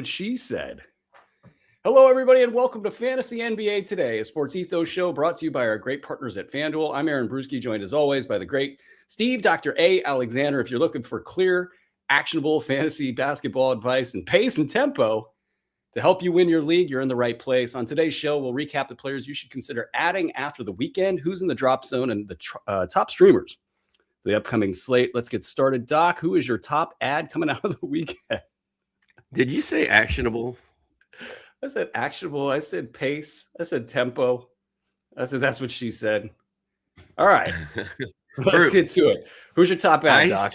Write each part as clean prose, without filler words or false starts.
She said. Hello, everybody, and welcome to Fantasy NBA Today, a sports ethos show brought to you by our great partners at FanDuel. I'm Aaron Bruski, joined as always by the great Steve, Dr. A. Alexander. If you're looking for clear, actionable fantasy basketball advice and pace and tempo to help you win your league, you're in the right place. On today's show, we'll recap the players you should consider adding after the weekend, who's in the drop zone, and the top streamers for the upcoming slate. Let's get started. Doc, who is your top ad coming out of the weekend? Did you say actionable? I said actionable. I said pace. I said tempo. I said that's what she said. All right. Let's get to it. Who's your top ad, Doc?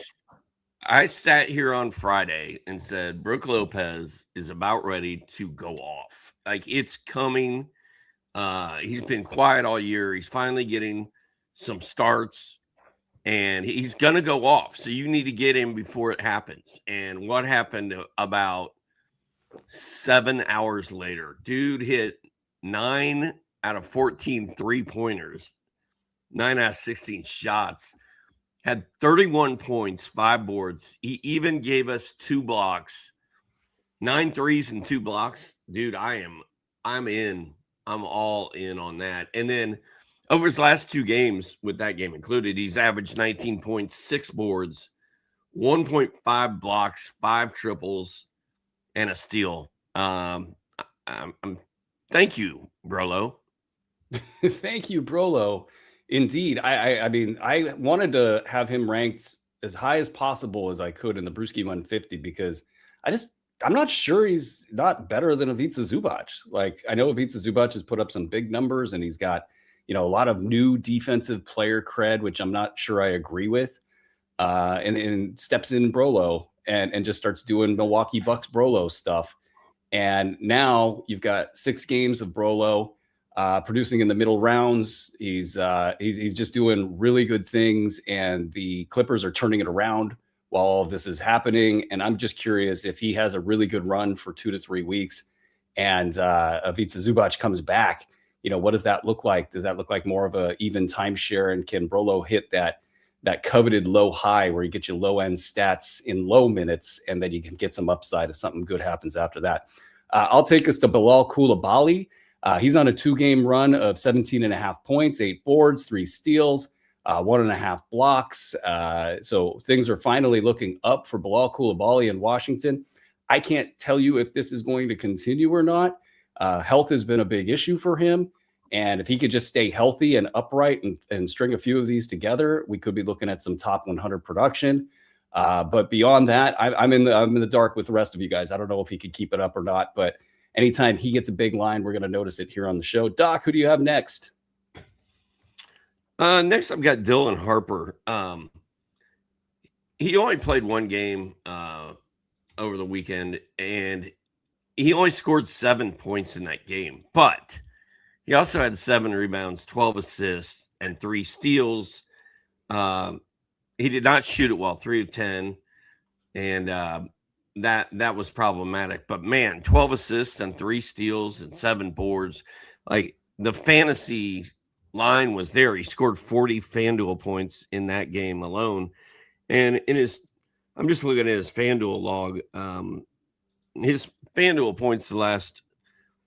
I sat here on Friday and said Brook Lopez is about ready to go off. Like, it's coming. He's been quiet all year. He's finally getting some starts, and he's going to go off. So you need to get him before it happens. And what happened about 7 hours later? Dude hit 9 out of 14 3-pointers, 9 out of 16 shots, had 31 points, 5 boards. He even gave us 2 blocks, 9 threes and 2 blocks. Dude, I'm in. I'm all in on that. And then over his last 2 games, with that game included, he's averaged 19 points, 6 boards, 1.5 blocks, 5 triples, and a steal. Thank you, Brolo. Thank you, Brolo. Indeed. I mean, I wanted to have him ranked as high as possible as I could in the Bruski 150 because I'm not sure he's not better than Ivica Zubac. Like, I know Ivica Zubac has put up some big numbers and he's got, a lot of new defensive player cred, which I'm not sure I agree with. And steps in Brolo and just starts doing Milwaukee Bucks Brolo stuff. And now you've got 6 games of Brolo producing in the middle rounds. He's just doing really good things, and the Clippers are turning it around while all of this is happening. And I'm just curious if he has a really good run for 2 to 3 weeks and Ivica Zubac comes back. What does that look like? Does that look like more of a even timeshare? And can Brolo hit that coveted low high where you get your low end stats in low minutes and then you can get some upside if something good happens after that? I'll take us to Bilal Coulibaly. He's on a 2-game run of 17.5 points, 8 boards, 3 steals, 1.5 blocks. So things are finally looking up for Bilal Coulibaly in Washington. I can't tell you if this is going to continue or not. Health has been a big issue for him. And if he could just stay healthy and upright and string a few of these together, we could be looking at some top 100 production. But beyond that, I'm in the dark with the rest of you guys. I don't know if he could keep it up or not, but anytime he gets a big line, we're going to notice it here on the show. Doc, who do you have next? Next, I've got Dylan Harper. He only played 1 game over the weekend, and he only scored 7 points in that game. But he also had 7 rebounds, 12 assists, and 3 steals. He did not shoot it well, 3 of 10, and that was problematic. But man, 12 assists and 3 steals and 7 boards. Like, the fantasy line was there. He scored 40 FanDuel points in that game alone. And I'm just looking at his FanDuel log. His FanDuel points the last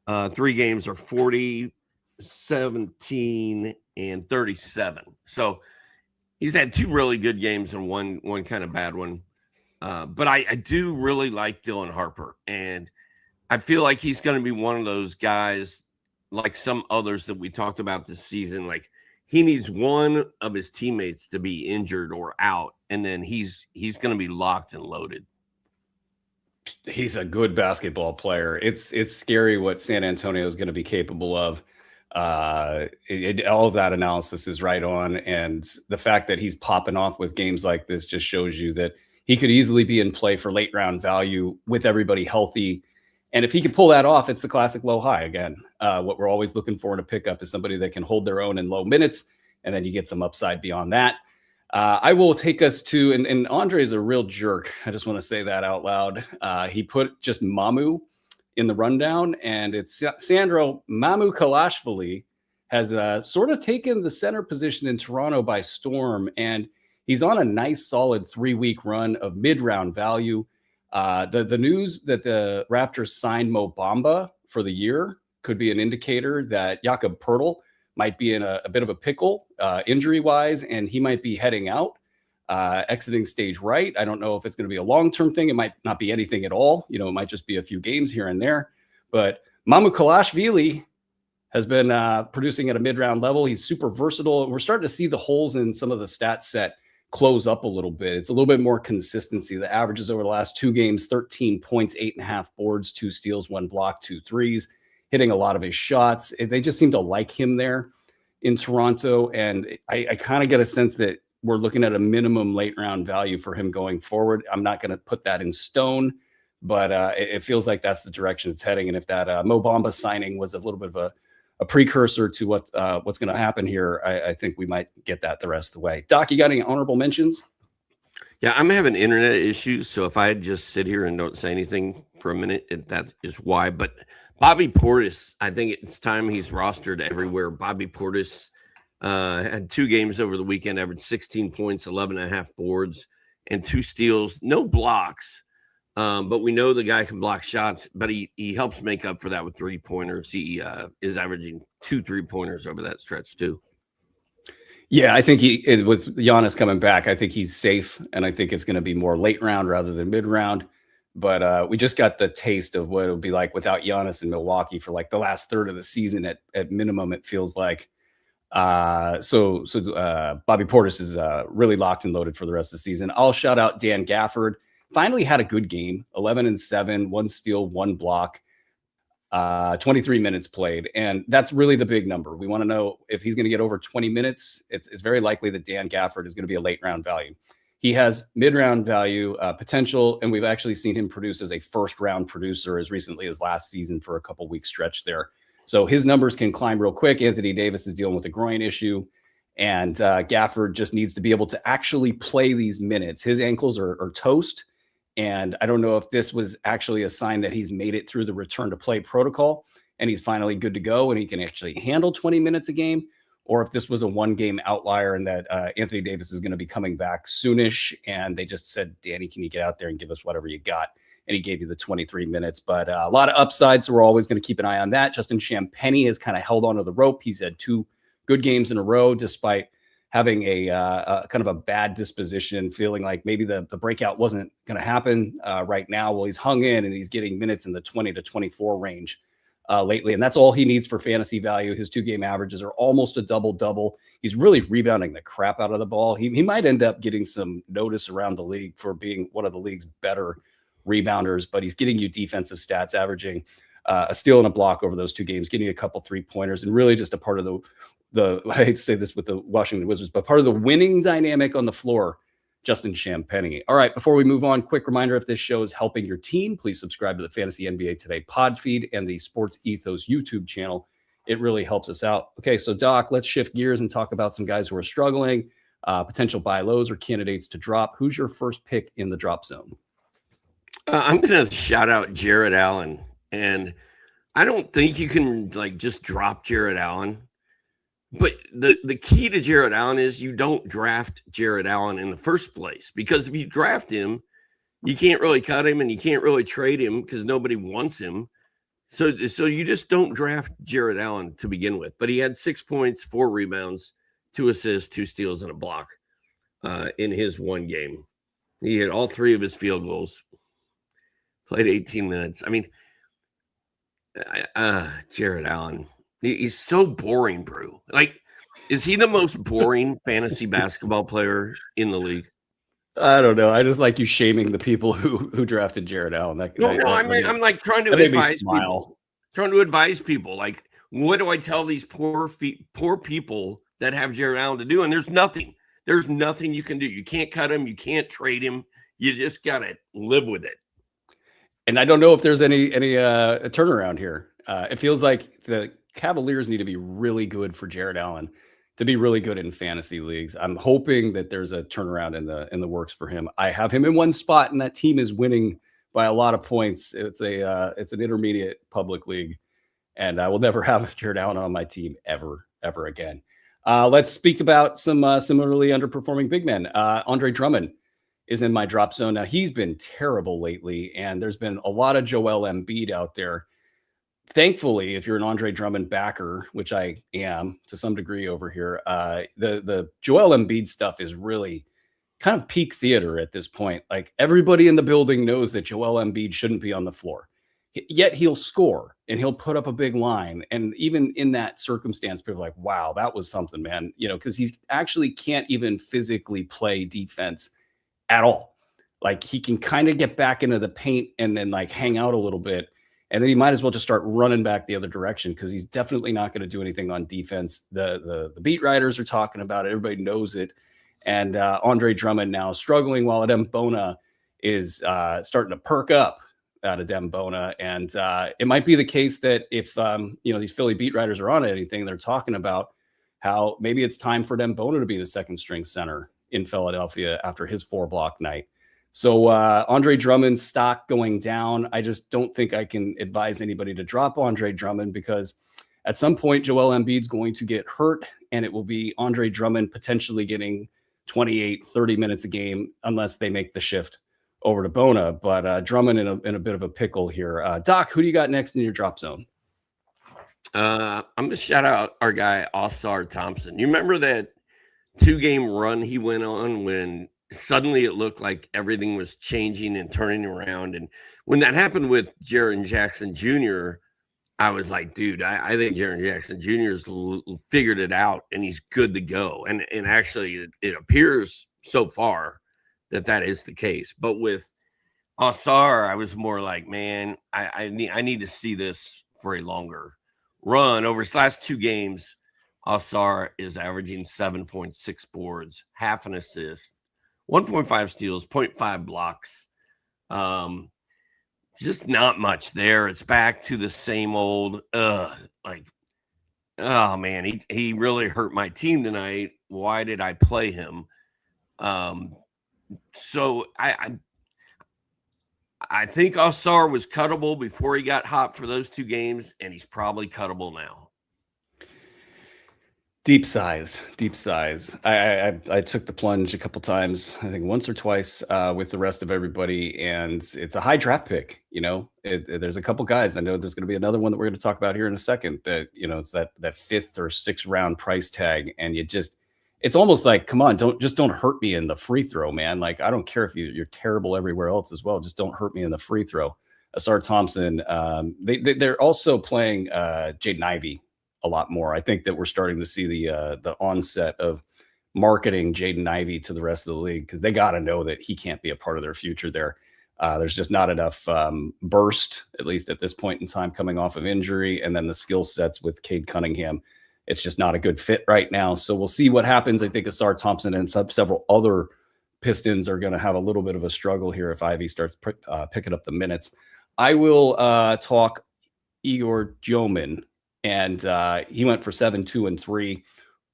3 games are 40, 17, and 37. So he's had 2 really good games and one kind of bad one. But I do really like Dylan Harper, and I feel like he's going to be one of those guys like some others that we talked about this season. Like, he needs one of his teammates to be injured or out, and then he's going to be locked and loaded. He's a good basketball player. It's scary what San Antonio is going to be capable of. All of that analysis is right on, and the fact that he's popping off with games like this just shows you that he could easily be in play for late round value with everybody healthy. And if he can pull that off, it's the classic low high again. What we're always looking for in a pickup is somebody that can hold their own in low minutes, and then you get some upside beyond that. I will take us to, and Andre is a real jerk. I just want to say that out loud. He put just Mamu in the rundown, and it's Sandro Mamu Kalashvili has sort of taken the center position in Toronto by storm, and he's on a nice solid 3-week run of mid-round value. The news that the Raptors signed Mo Bamba for the year could be an indicator that Jakob Poeltl might be in a bit of a pickle injury-wise, and he might be heading out, exiting stage right. I don't know if it's going to be a long-term thing. It might not be anything at all. It might just be a few games here and there. But Mamukelashvili has been producing at a mid-round level. He's super versatile. We're starting to see the holes in some of the stat set close up a little bit. It's a little bit more consistency. The averages over the last 2 games, 13 points, 8.5 boards, 2 steals, 1 block, 2 threes, hitting a lot of his shots. They just seem to like him there in Toronto. And I kind of get a sense that we're looking at a minimum late round value for him going forward. I'm not going to put that in stone, but it feels like that's the direction it's heading. And if that Mo Bamba signing was a little bit of a precursor to what's going to happen here, I think we might get that the rest of the way. Doc, you got any honorable mentions? Yeah, I'm having internet issues, so if I just sit here and don't say anything for a minute, that is why. But Bobby Portis, I think it's time he's rostered everywhere. Bobby Portis had 2 games over the weekend, averaged 16 points, 11.5 boards, and 2 steals, no blocks. But we know the guy can block shots, but he helps make up for that with 3-pointers. He is averaging 2 3-pointers over that stretch too. Yeah, I think with Giannis coming back, I think he's safe, and I think it's going to be more late round rather than mid round. But we just got the taste of what it would be like without Giannis in Milwaukee for like the last third of the season. At minimum, it feels like. So Bobby Portis is really locked and loaded for the rest of the season. I'll shout out Dan Gafford. Finally had a good game, 11-7, 1 steal, 1 block, 23 minutes played. And that's really the big number. We want to know if he's going to get over 20 minutes. It's very likely that Dan Gafford is going to be a late round value. He has mid-round value potential, and we've actually seen him produce as a first-round producer as recently as last season for a couple weeks stretch there. So his numbers can climb real quick. Anthony Davis is dealing with a groin issue, and Gafford just needs to be able to actually play these minutes. His ankles are toast. And I don't know if this was actually a sign that he's made it through the return to play protocol and he's finally good to go and he can actually handle 20 minutes a game, or if this was a 1-game outlier and that Anthony Davis is going to be coming back soonish. And they just said, Danny, can you get out there and give us whatever you got? And he gave you the 23 minutes, but a lot of upside. So we're always going to keep an eye on that. Justin Champagnie has kind of held onto the rope. He's had 2 good games in a row, despite having a kind of a bad disposition, feeling like maybe the breakout wasn't going to happen right now. Well, he's hung in and he's getting minutes in the 20 to 24 range lately. And that's all he needs for fantasy value. His 2-game averages are almost a double-double. He's really rebounding the crap out of the ball. He might end up getting some notice around the league for being one of the league's better rebounders, but he's getting you defensive stats, averaging a steal and a block over those 2 games, getting a couple 3-pointers, and really just a part of the I hate to say this with the Washington Wizards, but part of the winning dynamic on the floor, Justin Champagnie. All right, before we move on, quick reminder, if this show is helping your team, please subscribe to the Fantasy NBA Today pod feed and the Sports Ethos YouTube channel. It really helps us out. Okay, so Doc, let's shift gears and talk about some guys who are struggling, potential buy lows or candidates to drop. Who's your first pick in the drop zone? I'm going to shout out Jarrett Allen. And I don't think you can just drop Jarrett Allen. But the key to Jarrett Allen is you don't draft Jarrett Allen in the first place, because if you draft him, you can't really cut him and you can't really trade him because nobody wants him. So you just don't draft Jarrett Allen to begin with. But he had 6 points, 4 rebounds, 2 assists, 2 steals, and a block in his 1 game. He had all 3 of his field goals, played 18 minutes. I mean, Jarrett Allen. He's so boring, Brew. Is he the most boring fantasy basketball player in the league? I don't know. I just like you shaming the people who drafted Jarrett Allen. I'm trying to advise people. Trying to advise people. What do I tell these poor people that have Jarrett Allen to do? And there's nothing. There's nothing you can do. You can't cut him. You can't trade him. You just gotta live with it. And I don't know if there's any turnaround here. It feels like the Cavaliers need to be really good for Jarrett Allen to be really good in fantasy leagues. I'm hoping that there's a turnaround in the works for him. I have him in one spot, and that team is winning by a lot of points. It's an intermediate public league, and I will never have Jarrett Allen on my team ever again. Let's speak about some similarly underperforming big men. Andre Drummond is in my drop zone. Now, he's been terrible lately, and there's been a lot of Joel Embiid out there. Thankfully, if you're an Andre Drummond backer, which I am to some degree over here, the Joel Embiid stuff is really kind of peak theater at this point. Like, everybody in the building knows that Joel Embiid shouldn't be on the floor. Yet he'll score and he'll put up a big line. And even in that circumstance, people are like, wow, that was something, man. Because he actually can't even physically play defense at all. Like, he can kind of get back into the paint and then like hang out a little bit. And then he might as well just start running back the other direction, because he's definitely not going to do anything on defense. The beat writers are talking about it. Everybody knows it. And Andre Drummond now struggling, while Adem Bona is starting to perk up out of Dembona. And it might be the case that if these Philly beat writers are on anything, they're talking about how maybe it's time for Dembona to be the second string center in Philadelphia after his 4-block night. So Andre Drummond's stock going down. I just don't think I can advise anybody to drop Andre Drummond, because at some point Joel Embiid's going to get hurt, and it will be Andre Drummond potentially getting 28, 30 minutes a game unless they make the shift over to Bona. But Drummond in a bit of a pickle here. Doc, who do you got next in your drop zone? I'm going to shout out our guy, Osar Thompson. You remember that 2-game run he went on when suddenly it looked like everything was changing and turning around? And when that happened with Jaren Jackson Jr., I was like, dude, I think Jaren Jackson Jr. has figured it out and he's good to go. And actually, it appears so far that is the case. But with Osar, I was more like, man, I need to see this for a longer run. Over his last 2 games, Osar is averaging 7.6 boards, half an assist, 1.5 steals, 0.5 blocks. Just not much there. It's back to the same old, oh man, he really hurt my team tonight. Why did I play him? So I think Osar was cuttable before he got hot for those 2 games, and he's probably cuttable now. Deep size. I took the plunge a couple times, I think once or twice, with the rest of everybody, and it's a high draft pick. There's a couple guys. I know there's going to be another one that we're going to talk about here in a second, that it's that 5th or 6th round price tag, and it's almost like, come on, don't hurt me in the free throw, man. Like, I don't care if you're terrible everywhere else as well. Just don't hurt me in the free throw. Asar Thompson. They're also playing Jaden Ivey a lot more. I think that we're starting to see the onset of marketing Jaden Ivey to the rest of the league, because they got to know that he can't be a part of their future there. There's just not enough burst, at least at this point in time, coming off of injury. And then the skill sets with Cade Cunningham, it's just not a good fit right now. So we'll see what happens. I think Asar Thompson and several other Pistons are going to have a little bit of a struggle here if Ivy starts picking up the minutes. I will talk Igor Joman. And he went for 7, 2, and 3,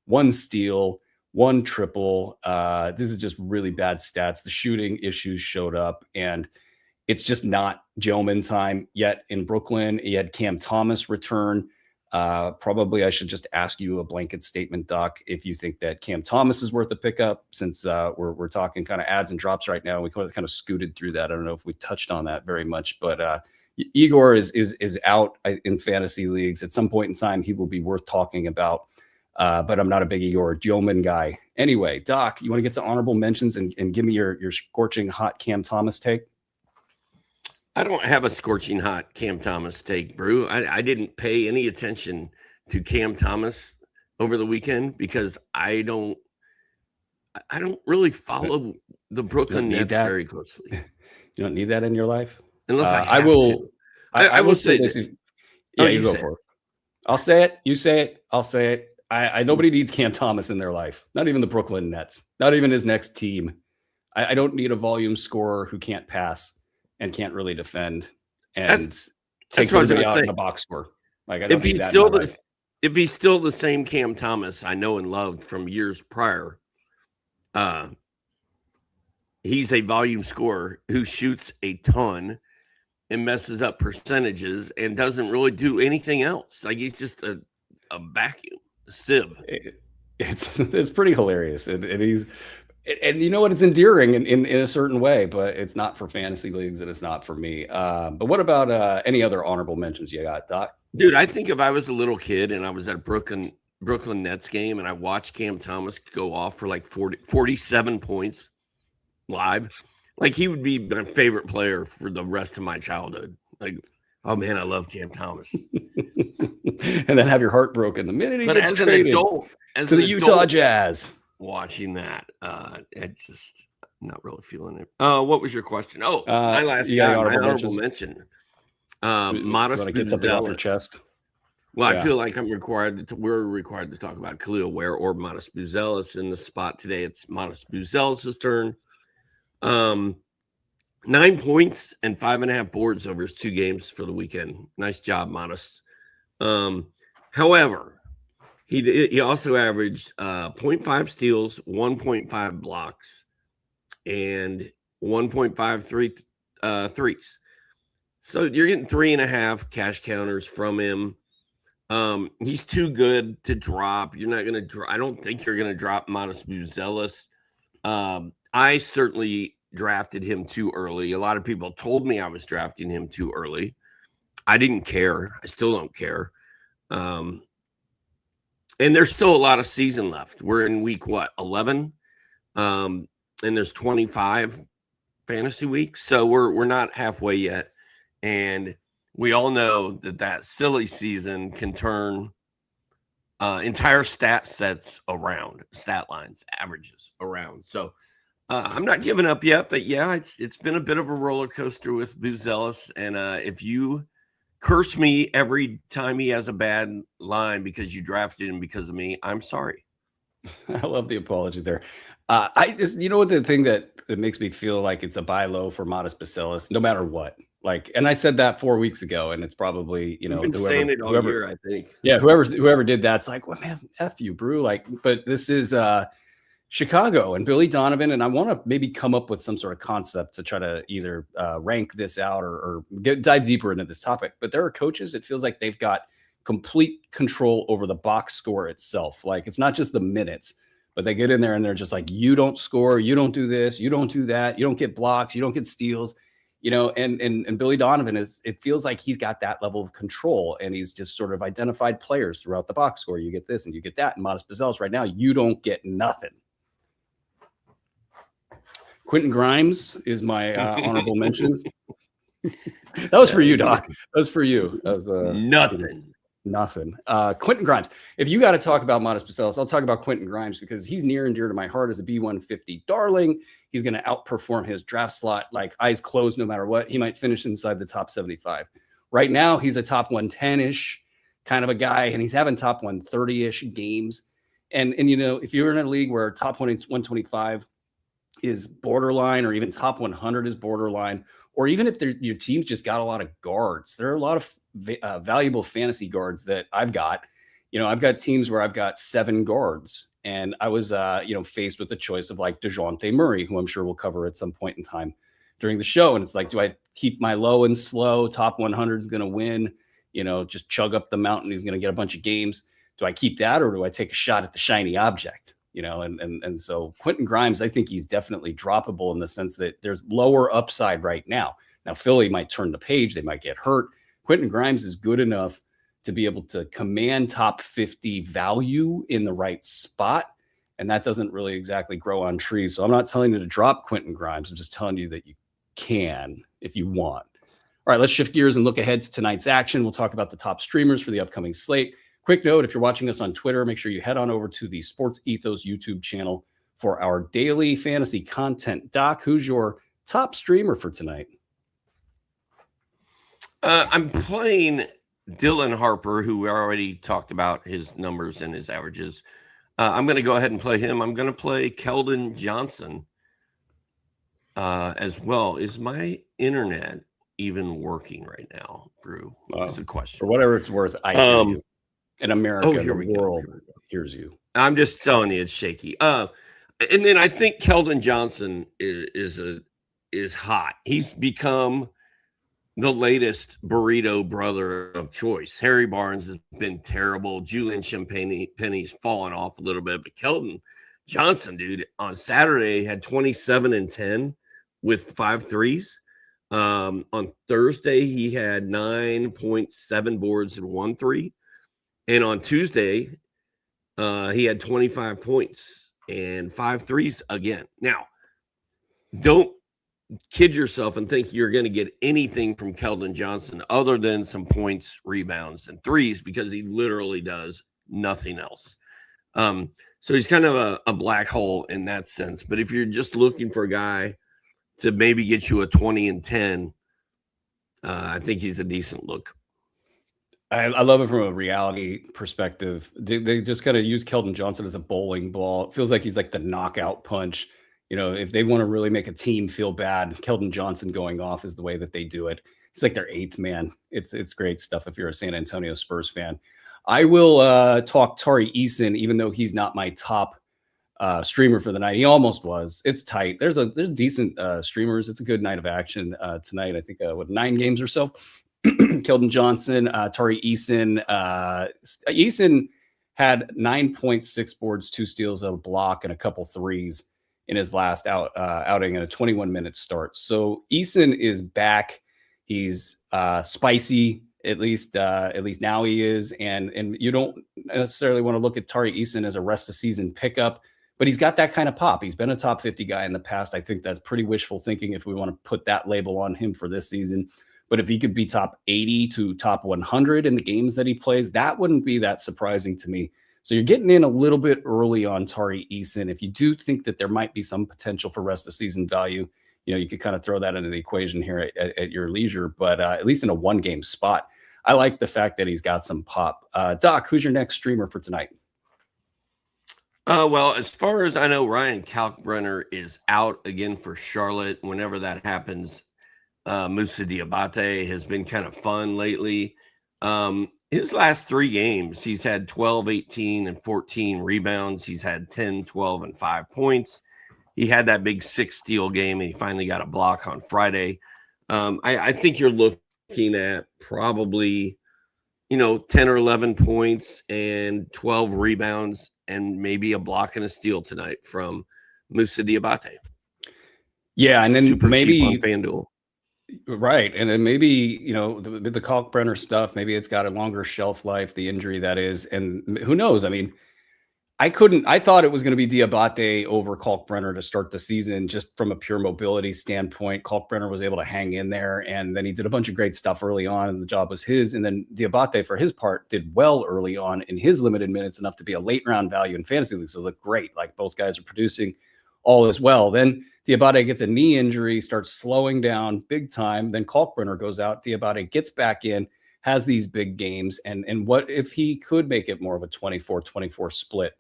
1 steal, 1 triple. This is just really bad stats. The shooting issues showed up, and it's just not Joman time yet in Brooklyn. He had Cam Thomas return. Probably I should just ask you a blanket statement, Doc, if you think that Cam Thomas is worth a pickup, since we're talking kind of adds and drops right now. We kind of scooted through that. I don't know if we touched on that very much, but Igor is out in fantasy leagues. At some point in time, he will be worth talking about, but I'm not a big Igor Joman guy. Anyway, Doc, you want to get to honorable mentions and give me your scorching hot Cam Thomas take? I don't have a scorching hot Cam Thomas take, Brew. I didn't pay any attention to Cam Thomas over the weekend because I don't really follow the Brooklyn Nets very closely. You don't need that in your life? Unless I will. I will say this. Yeah, you go for it. I'll say it. You say it. I'll say it. Nobody needs Cam Thomas in their life. Not even the Brooklyn Nets. Not even his next team. I don't need a volume scorer who can't pass and can't really defend and takes everybody out in a box score. Like, I don't need that. If he's still the same Cam Thomas I know and loved from years prior, he's a volume scorer who shoots a ton and messes up percentages and doesn't really do anything else. Like, he's just a vacuum, a sieve. It's pretty hilarious. And he's And you know what? It's endearing in a certain way, but it's not for fantasy leagues and it's not for me. But what about any other honorable mentions you got, Doc? Dude, I think if I was a little kid and I was at a Brooklyn Nets game and I watched Cam Thomas go off for like 47 points live, like he would be my favorite player for the rest of my childhood. Like, oh man, I love Cam Thomas. And then have your heart broken the minute he gets traded to the Utah Jazz. Watching that, it's just not really feeling it. What was your question? Oh, my last guy, my honorable mention. Modest get something off your chest. Well, I feel like we're required to talk about Khalil Ware or Modest Buzelis in the spot today. It's Modest Buzelis' turn. 9 points and 5.5 boards over his 2 games for the weekend. Nice job, Modest. However, he also averaged 0.5 steals, 1.5 blocks, and 1.53 threes. So you're getting 3.5 cash counters from him. He's too good to drop. You're not going to I don't think you're going to drop Modest Buzelis. I certainly drafted him too early. A lot of people told me I was drafting him too early. I didn't care. I still don't care. And there's still a lot of season left. We're in week 11? And there's 25 fantasy weeks. So we're not halfway yet. And we all know that silly season can turn entire stat sets around, stat lines, averages around. So I'm not giving up yet, but yeah, it's been a bit of a roller coaster with Buzelis. And if you curse me every time he has a bad line because you drafted him because of me, I'm sorry. I love the apology there. I just, you know what, the thing that makes me feel like it's a buy low for Modest Buzelis, no matter what. Like, and I said that 4 weeks ago, and it's probably, you know, You've been saying it all year, I think. Yeah, whoever did that's like, well, man, F you, Brew. Like, but this is Chicago and Billy Donovan, and I want to maybe come up with some sort of concept to try to either rank this out or dive deeper into this topic. But there are coaches, it feels like they've got complete control over the box score itself. Like, it's not just the minutes, but they get in there and they're just like, you don't score, you don't do this, you don't do that, you don't get blocks, you don't get steals, you know. And Billy Donovan it feels like he's got that level of control, and he's just sort of identified players throughout the box score. You get this and you get that. And Modest Buzelis right now, you don't get nothing. Quentin Grimes is my honorable mention. That was for you, Doc. That was for you. That was nothing. Quentin Grimes. If you got to talk about Modest Buzelis, I'll talk about Quentin Grimes because he's near and dear to my heart as a B150 darling. He's going to outperform his draft slot, like eyes closed, no matter what. He might finish inside the top 75. Right now, he's a top 110-ish kind of a guy, and he's having top 130-ish games. And you know, if you're in a league where top 125 is borderline, or even top 100 is borderline, or even if your team's just got a lot of guards, there are a lot of valuable fantasy guards that I've got. You know, I've got teams where I've got 7 guards, and I was, faced with the choice of like DeJounte Murray, who I'm sure we'll cover at some point in time during the show. And it's like, do I keep my low and slow? Top 100 is going to win, you know, just chug up the mountain. He's going to get a bunch of games. Do I keep that, or do I take a shot at the shiny object? You know, and so Quentin Grimes, I think he's definitely droppable in the sense that there's lower upside right now. Now, Philly might turn the page. They might get hurt. Quentin Grimes is good enough to be able to command top 50 value in the right spot. And that doesn't really exactly grow on trees. So I'm not telling you to drop Quentin Grimes. I'm just telling you that you can if you want. All right, let's shift gears and look ahead to tonight's action. We'll talk about the top streamers for the upcoming slate. Quick note, if you're watching us on Twitter, make sure you head on over to the Sports Ethos YouTube channel for our daily fantasy content. Doc, who's your top streamer for tonight? I'm playing Dylan Harper, who we already talked about his numbers and his averages. I'm going to go ahead and play him. I'm going to play Keldon Johnson as well. Is my internet even working right now, Brew? That's a question. For whatever it's worth, I hear you. In America, the world hears you. I'm just telling you, it's shaky. And then I think Keldon Johnson is hot. He's become the latest burrito brother of choice. Harry Barnes has been terrible. Julian Champagne's fallen off a little bit, but Keldon Johnson, dude, on Saturday had 27 and 10 with 5 threes. On Thursday, he had 9.7 boards and 1 3. And on Tuesday, he had 25 points and 5 threes again. Now, don't kid yourself and think you're going to get anything from Keldon Johnson other than some points, rebounds, and threes, because he literally does nothing else. So he's kind of a black hole in that sense. But if you're just looking for a guy to maybe get you a 20 and 10, I think he's a decent look. I love it from a reality perspective. They just kind of use Keldon Johnson as a bowling ball. It feels like he's like the knockout punch. You know, if they want to really make a team feel bad, Keldon Johnson going off is the way that they do it. It's like their eighth man. It's great stuff if you're a San Antonio Spurs fan. I will talk Tari Eason, even though he's not my top streamer for the night. He almost was. It's tight. There's decent streamers. It's a good night of action tonight. I think 9 games or so. Keldon Johnson, Tari Eason. Eason had 9.6 boards, 2 steals, a block, and a couple threes in his last outing in a 21-minute start. So Eason is back. He's spicy, at least now he is. And you don't necessarily want to look at Tari Eason as a rest of season pickup, but he's got that kind of pop. He's been a top 50 guy in the past. I think that's pretty wishful thinking if we want to put that label on him for this season. But if he could be top 80 to top 100 in the games that he plays, that wouldn't be that surprising to me. So you're getting in a little bit early on Tari Eason. If you do think that there might be some potential for rest of season value, you know, you could kind of throw that into the equation here at your leisure. But at least in a 1-game spot, I like the fact that he's got some pop. Doc, who's your next streamer for tonight? Well, as far as I know, Ryan Kalkbrenner is out again for Charlotte. Whenever that happens, Moussa Diabate has been kind of fun lately. His last 3 games, he's had 12, 18, and 14 rebounds. He's had 10, 12, and 5 points. He had that big 6-steal game, and he finally got a block on Friday. I think you're looking at probably, 10 or 11 points and 12 rebounds and maybe a block and a steal tonight from Moussa Diabate. Yeah, and then super maybe cheap on FanDuel. Right. And then maybe, the Kalkbrenner stuff, maybe it's got a longer shelf life, the injury that is. And who knows? I mean, I thought it was going to be Diabate over Kalkbrenner to start the season, just from a pure mobility standpoint. Kalkbrenner was able to hang in there, and then he did a bunch of great stuff early on, and the job was his. And then Diabate, for his part, did well early on in his limited minutes, enough to be a late round value in fantasy league. So look great. Like, both guys are producing all as well. Then Diabate gets a knee injury, starts slowing down big time. Then Kalkbrenner goes out. Diabate gets back in, has these big games. And what if he could make it more of a 24-24 split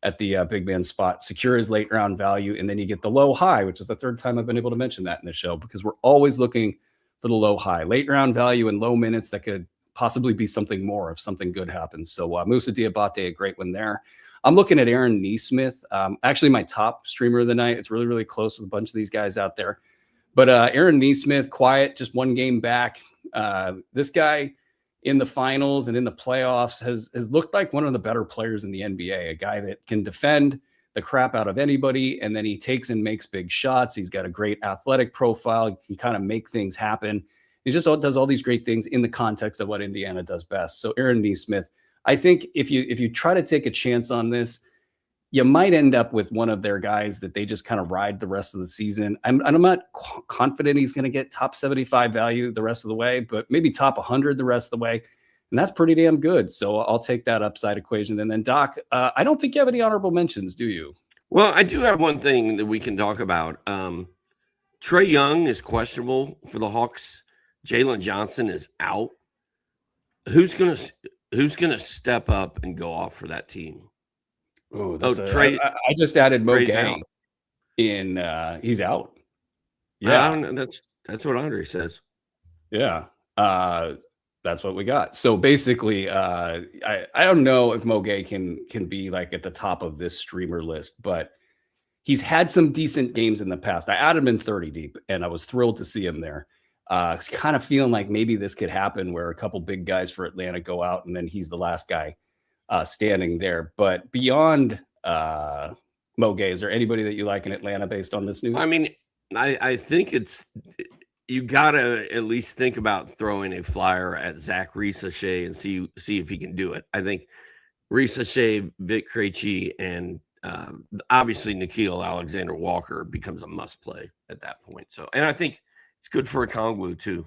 at the big man spot, secure his late round value, and then you get the low high, which is the 3rd time I've been able to mention that in the show, because we're always looking for the low high, late round value and low minutes that could possibly be something more if something good happens. So Moussa Diabate, a great one there. I'm looking at Aaron Nesmith, actually my top streamer of the night. It's really, really close with a bunch of these guys out there. But Aaron Nesmith, quiet, just 1 game back. This guy in the finals and in the playoffs has looked like one of the better players in the NBA, a guy that can defend the crap out of anybody, and then he takes and makes big shots. He's got a great athletic profile. He can kind of make things happen. He just does all these great things in the context of what Indiana does best. So Aaron Nesmith, I think if you try to take a chance on this, you might end up with one of their guys that they just kind of ride the rest of the season. I'm not confident he's going to get top 75 value the rest of the way, but maybe top 100 the rest of the way. And that's pretty damn good. So I'll take that upside equation. And then, Doc, I don't think you have any honorable mentions, do you? Well, I do have one thing that we can talk about. Trae Young is questionable for the Hawks. Jalen Johnson is out. Who's gonna step up and go off for that team? Trey. I just added Mo Gay in. He's out. Yeah, that's what Andre says. Yeah, that's what we got. So basically, I don't know if Mo Gay can be like at the top of this streamer list, but he's had some decent games in the past. I added him in 30 deep, and I was thrilled to see him there. It's kind of feeling like maybe this could happen where a couple big guys for Atlanta go out, and then he's the last guy standing there. But beyond Mo Gay, is there anybody that you like in Atlanta based on this news? I mean, I think you gotta at least think about throwing a flyer at Zach Risachet and see if he can do it. I think Risachet, Vic Krejci, and obviously Nikhil Alexander Walker becomes a must play at that point. So, and I think it's good for a Kongwu too.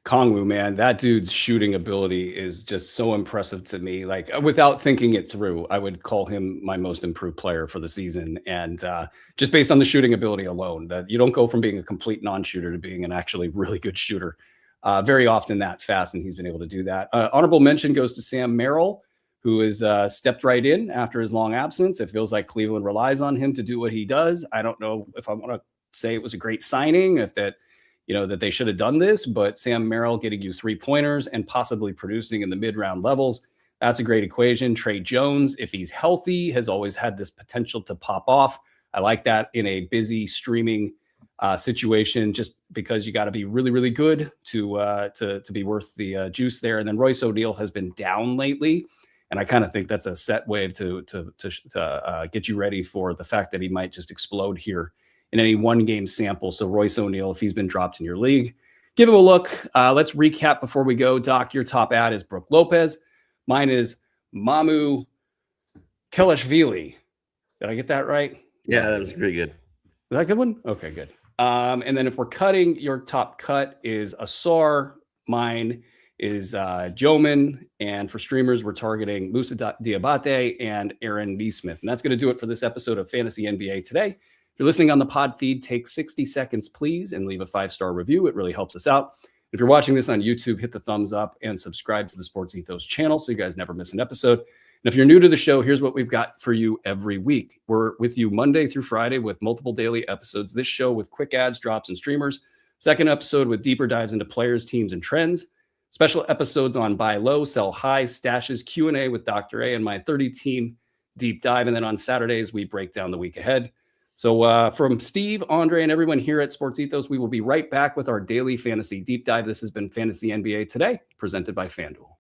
Kongwu, man, that dude's shooting ability is just so impressive to me. Like, without thinking it through, I would call him my most improved player for the season. And just based on the shooting ability alone, that you don't go from being a complete non-shooter to being an actually really good shooter very often that fast. And he's been able to do that. Honorable mention goes to Sam Merrill, who has stepped right in after his long absence. It feels like Cleveland relies on him to do what he does. I don't know if I want to say it was a great signing, if that they should have done this, but Sam Merrill getting you 3-pointers and possibly producing in the mid-round levels, that's a great equation. Trey Jones, if he's healthy, has always had this potential to pop off. I like that in a busy streaming situation, just because you got to be really, really good to be worth the juice there. And then Royce O'Neal has been down lately, and I kind of think that's a set wave to get you ready for the fact that he might just explode here in any one-game sample. So Royce O'Neal, if he's been dropped in your league, give him a look. Let's recap before we go. Doc, your top ad is Brooke Lopez. Mine is Mamu Kelashvili. Did I get that right? Yeah, that was pretty good. Is that a good one? Okay, good. And then if we're cutting, your top cut is Asar. Mine is Joman. And for streamers, we're targeting Musa Diabate and Aaron Neesmith. And that's going to do it for this episode of Fantasy NBA Today. If you're listening on the pod feed, take 60 seconds, please, and leave a 5-star review. It really helps us out. If you're watching this on YouTube, hit the thumbs up and subscribe to the Sports Ethos channel so you guys never miss an episode. And if you're new to the show, here's what we've got for you every week. We're with you Monday through Friday with multiple daily episodes. This show with quick ads, drops, and streamers. Second episode with deeper dives into players, teams, and trends. Special episodes on buy low, sell high, stashes, Q&A with Dr. A, and my 30-team deep dive. And then on Saturdays, we break down the week ahead. So from Steve, Andre, and everyone here at Sports Ethos, we will be right back with our daily fantasy deep dive. This has been Fantasy NBA Today, presented by FanDuel.